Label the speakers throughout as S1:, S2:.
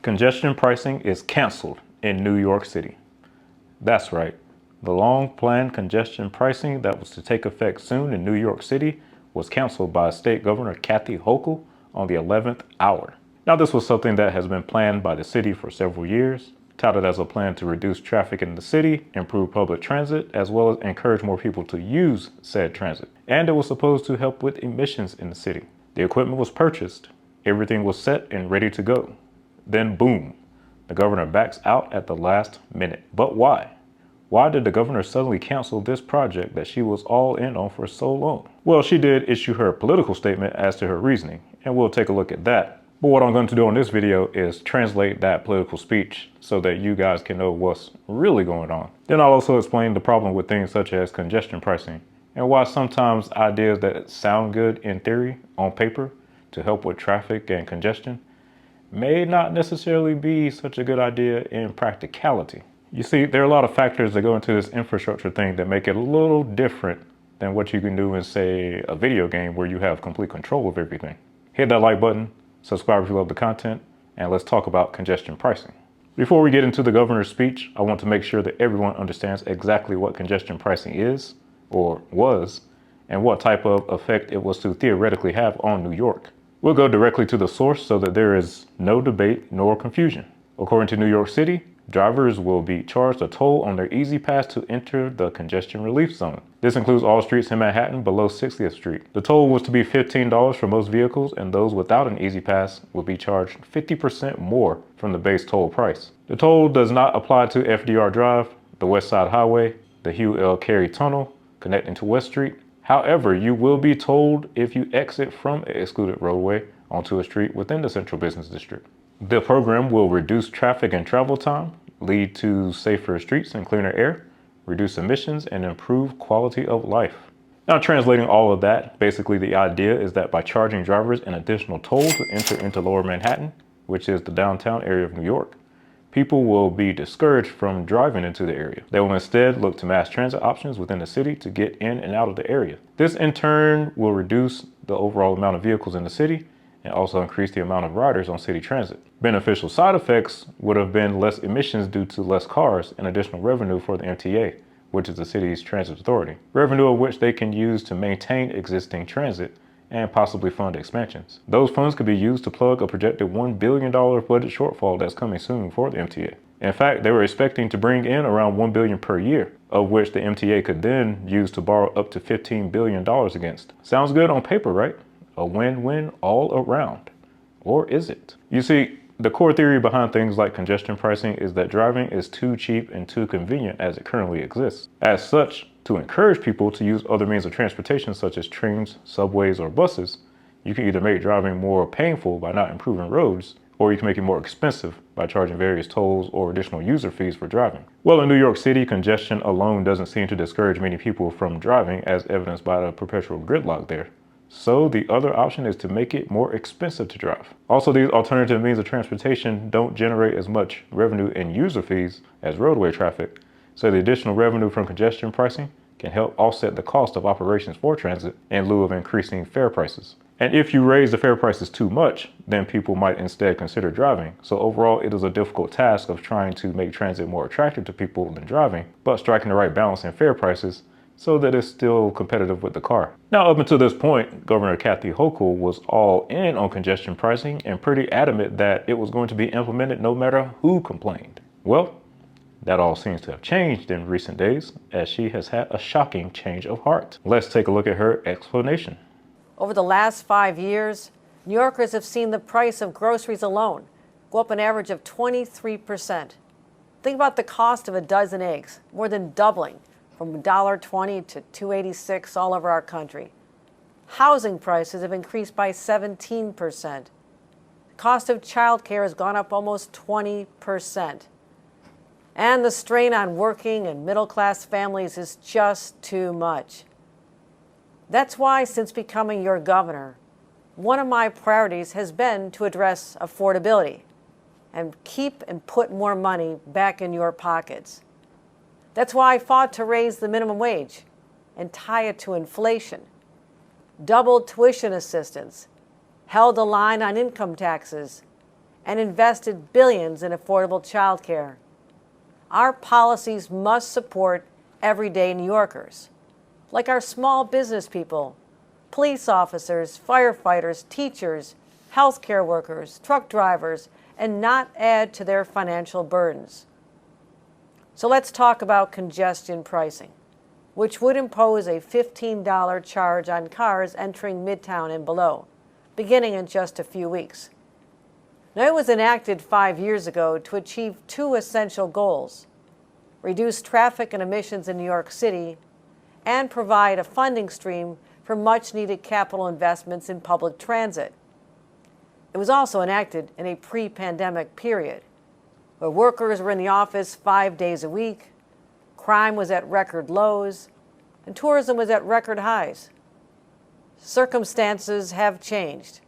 S1: Congestion pricing is canceled in New York City. That's right. The long-planned congestion pricing that was to take effect soon in New York City was canceled by State Governor Kathy Hochul on the 11th hour. Now, this was something that has been planned by the city for several years, touted as a plan to reduce traffic in the city, improve public transit, as well as encourage more people to use said transit. And it was supposed to help with emissions in the city. The equipment was purchased, everything was set and ready to go. Then boom, the governor backs out at the last minute. But why? Why did the governor suddenly cancel this project that she was all in on for so long? Well, she did issue her political statement as to her reasoning, and we'll take a look at that. But what I'm going to do on this video is translate that political speech so that you guys can know what's really going on. Then I'll also explain the problem with things such as congestion pricing and why sometimes ideas that sound good in theory on paper to help with traffic and congestion may not necessarily be such a good idea in practicality. You see, there are a lot of factors that go into this infrastructure thing that make it a little different than what you can do in, say, a video game where you have complete control of everything. Hit that like button, subscribe if you love the content, and let's talk about congestion pricing. Before we get into the governor's speech, I want to make sure that everyone understands exactly what congestion pricing is, or was, and what type of effect it was to theoretically have on New York. We'll go directly to the source so that there is no debate nor confusion. According to New York City, drivers will be charged a toll on their Easy Pass to enter the congestion relief zone. This includes all streets in Manhattan below 60th Street. The toll was to be $15 for most vehicles, and those without an Easy Pass will be charged 50% more from the base toll price. The toll does not apply to FDR Drive, the West Side Highway, the Hugh L. Carey Tunnel connecting to West Street. However, you will be tolled if you exit from an excluded roadway onto a street within the Central Business District. The program will reduce traffic and travel time, lead to safer streets and cleaner air, reduce emissions, and improve quality of life. Now, translating all of that, basically the idea is that by charging drivers an additional toll to enter into Lower Manhattan, which is the downtown area of New York, people will be discouraged from driving into the area. They will instead look to mass transit options within the city to get in and out of the area. This in turn will reduce the overall amount of vehicles in the city and also increase the amount of riders on city transit. Beneficial side effects would have been less emissions due to less cars and additional revenue for the MTA, which is the city's transit authority. Revenue of which they can use to maintain existing transit and possibly fund expansions. Those funds could be used to plug a projected $1 billion budget shortfall that's coming soon for the MTA. In fact, they were expecting to bring in around $1 billion per year, of which the MTA could then use to borrow up to $15 billion against. Sounds good on paper, right? A win-win all around. Or is it? You see, the core theory behind things like congestion pricing is that driving is too cheap and too convenient as it currently exists. As such, to encourage people to use other means of transportation such as trains, subways, or buses, you can either make driving more painful by not improving roads, or you can make it more expensive by charging various tolls or additional user fees for driving. Well, in New York City, congestion alone doesn't seem to discourage many people from driving, as evidenced by the perpetual gridlock there. So the other option is to make it more expensive to drive. Also, these alternative means of transportation don't generate as much revenue in user fees as roadway traffic, so the additional revenue from congestion pricing can help offset the cost of operations for transit in lieu of increasing fare prices. And if you raise the fare prices too much, then people might instead consider driving. So overall, it is a difficult task of trying to make transit more attractive to people than driving, but striking the right balance in fare prices so that it's still competitive with the car. Now, up until this point, Governor Kathy Hochul was all in on congestion pricing and pretty adamant that it was going to be implemented no matter who complained. Well, that all seems to have changed in recent days, as she has had a shocking change of heart. Let's take a look at her explanation.
S2: Over the last 5 years, New Yorkers have seen the price of groceries alone go up an average of 23%. Think about the cost of a dozen eggs, more than doubling from $1.20 to $2.86 all over our country. Housing prices have increased by 17%. The cost of childcare has gone up almost 20%. And the strain on working and middle-class families is just too much. That's why, since becoming your governor, one of my priorities has been to address affordability and keep and put more money back in your pockets. That's why I fought to raise the minimum wage and tie it to inflation, doubled tuition assistance, held the line on income taxes, and invested billions in affordable childcare. Our policies must support everyday New Yorkers, like our small business people, police officers, firefighters, teachers, healthcare workers, truck drivers, and not add to their financial burdens. So let's talk about congestion pricing, which would impose a $15 charge on cars entering Midtown and below, beginning in just a few weeks. Now, it was enacted 5 years ago to achieve two essential goals: reduce traffic and emissions in New York City and provide a funding stream for much-needed capital investments in public transit. It was also enacted in a pre-pandemic period, where workers were in the office 5 days a week, crime was at record lows, and tourism was at record highs. Circumstances have changed,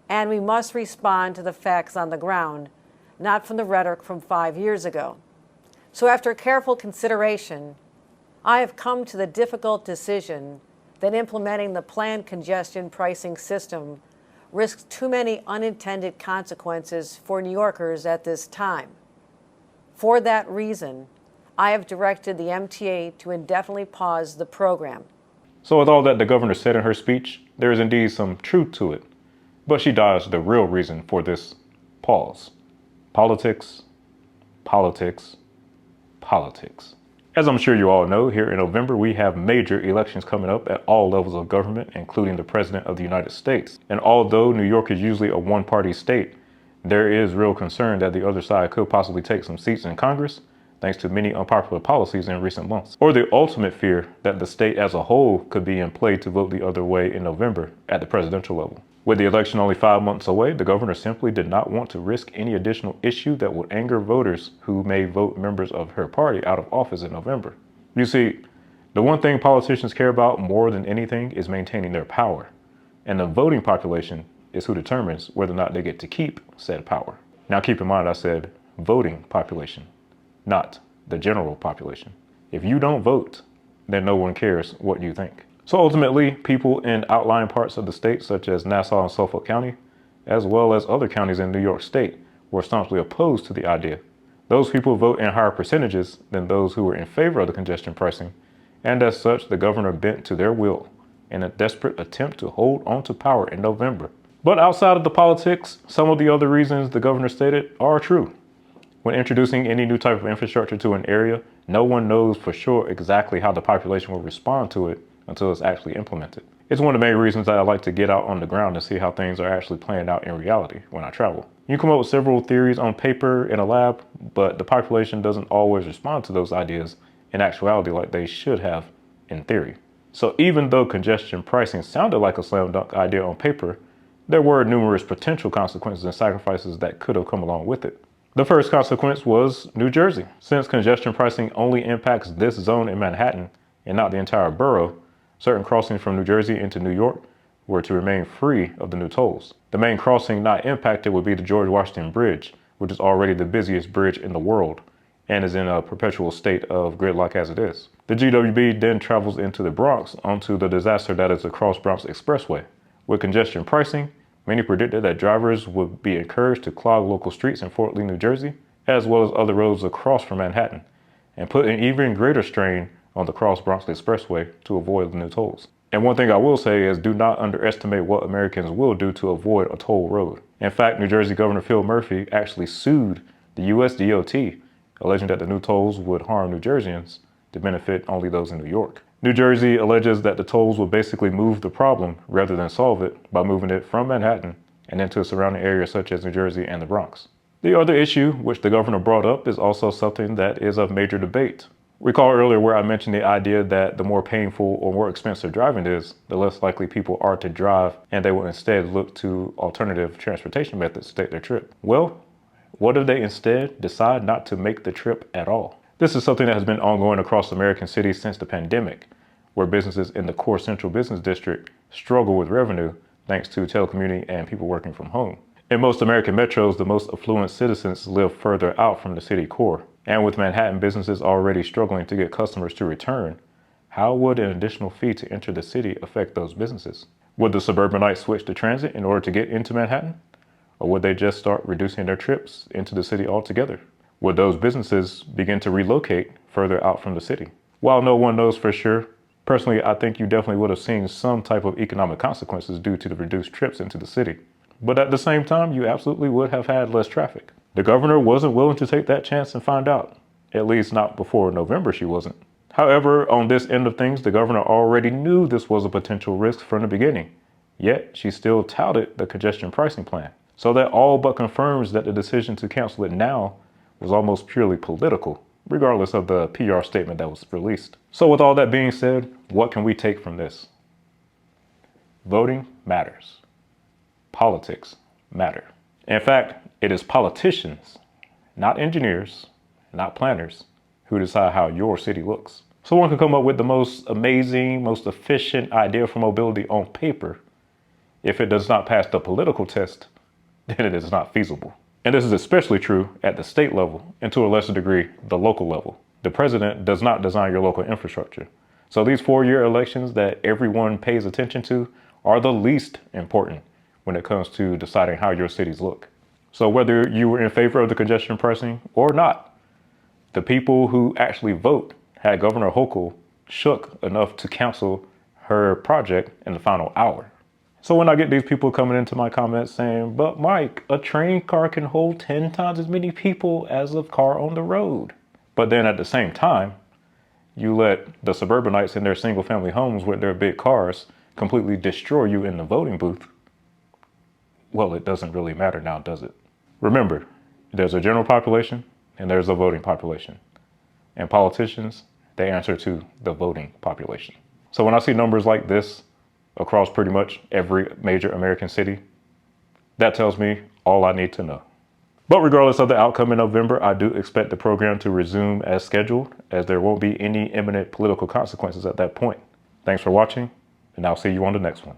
S2: and we must respond to the facts on the ground, not from the rhetoric from 5 years ago. So after careful consideration, I have come to the difficult decision that implementing the planned congestion pricing system risks too many unintended consequences for New Yorkers at this time. For that reason, I have directed the MTA to indefinitely pause the program.
S1: So with all that the governor said in her speech, there is indeed some truth to it. But she dodged the real reason for this pause. Politics, politics, politics. As I'm sure you all know, here in November, we have major elections coming up at all levels of government, including the President of the United States. And although New York is usually a one-party state, there is real concern that the other side could possibly take some seats in Congress, thanks to many unpopular policies in recent months. Or the ultimate fear that the state as a whole could be in play to vote the other way in November at the presidential level. With the election only 5 months away, the governor simply did not want to risk any additional issue that would anger voters who may vote members of her party out of office in November. You see, the one thing politicians care about more than anything is maintaining their power. And the voting population is who determines whether or not they get to keep said power. Now keep in mind I said voting population, not the general population. If you don't vote, then no one cares what you think. So ultimately, people in outlying parts of the state, such as Nassau and Suffolk County, as well as other counties in New York State, were staunchly opposed to the idea. Those people vote in higher percentages than those who were in favor of the congestion pricing, and as such, the governor bent to their will in a desperate attempt to hold on to power in November. But outside of the politics, some of the other reasons the governor stated are true. When introducing any new type of infrastructure to an area, no one knows for sure exactly how the population will respond to it until it's actually implemented. It's one of the main reasons that I like to get out on the ground and see how things are actually playing out in reality when I travel. You come up with several theories on paper in a lab, but the population doesn't always respond to those ideas in actuality like they should have in theory. So even though congestion pricing sounded like a slam dunk idea on paper, there were numerous potential consequences and sacrifices that could have come along with it. The first consequence was New Jersey. Since congestion pricing only impacts this zone in Manhattan and not the entire borough, certain crossings from New Jersey into New York were to remain free of the new tolls. The main crossing not impacted would be the George Washington Bridge, which is already the busiest bridge in the world and is in a perpetual state of gridlock as it is. The GWB then travels into the Bronx onto the disaster that is the Cross Bronx Expressway. With congestion pricing, many predicted that drivers would be encouraged to clog local streets in Fort Lee, New Jersey, as well as other roads across from Manhattan, and put an even greater strain on the Cross Bronx Expressway to avoid the new tolls. And one thing I will say is do not underestimate what Americans will do to avoid a toll road. In fact, New Jersey Governor Phil Murphy actually sued the US DOT, alleging that the new tolls would harm New Jerseyans to benefit only those in New York. New Jersey alleges that the tolls will basically move the problem rather than solve it by moving it from Manhattan and into surrounding areas such as New Jersey and the Bronx. The other issue, which the governor brought up, is also something that is of major debate. Recall earlier where I mentioned the idea that the more painful or more expensive driving is, the less likely people are to drive, and they will instead look to alternative transportation methods to take their trip. Well, what if they instead decide not to make the trip at all? This is something that has been ongoing across American cities since the pandemic, where businesses in the core central business district struggle with revenue thanks to telecommuting and people working from home. In most American metros, the most affluent citizens live further out from the city core. And with Manhattan businesses already struggling to get customers to return, how would an additional fee to enter the city affect those businesses? Would the suburbanites switch to transit in order to get into Manhattan? Or would they just start reducing their trips into the city altogether? Would those businesses begin to relocate further out from the city? While no one knows for sure, personally, I think you definitely would have seen some type of economic consequences due to the reduced trips into the city. But at the same time, you absolutely would have had less traffic. The governor wasn't willing to take that chance and find out. At least not before November, she wasn't. However, on this end of things, the governor already knew this was a potential risk from the beginning. Yet, she still touted the congestion pricing plan. So that all but confirms that the decision to cancel it now was almost purely political, regardless of the PR statement that was released. So with all that being said, what can we take from this? Voting matters. Politics matter. In fact, it is politicians, not engineers, not planners, who decide how your city looks. Someone can come up with the most amazing, most efficient idea for mobility on paper. If it does not pass the political test, then it is not feasible. And this is especially true at the state level, and to a lesser degree, the local level. The president does not design your local infrastructure. So these 4-year elections that everyone pays attention to are the least important when it comes to deciding how your cities look. So whether you were in favor of the congestion pricing or not, the people who actually vote had Governor Hochul shook enough to cancel her project in the final hour. So when I get these people coming into my comments saying, but Mike, a train car can hold 10 times as many people as a car on the road. But then at the same time, you let the suburbanites in their single family homes with their big cars completely destroy you in the voting booth. Well, it doesn't really matter now, does it? Remember, there's a general population and there's a voting population. And politicians, they answer to the voting population. So when I see numbers like this across pretty much every major American city, that tells me all I need to know. But regardless of the outcome in November, I do expect the program to resume as scheduled, as there won't be any imminent political consequences at that point. Thanks for watching, and I'll see you on the next one.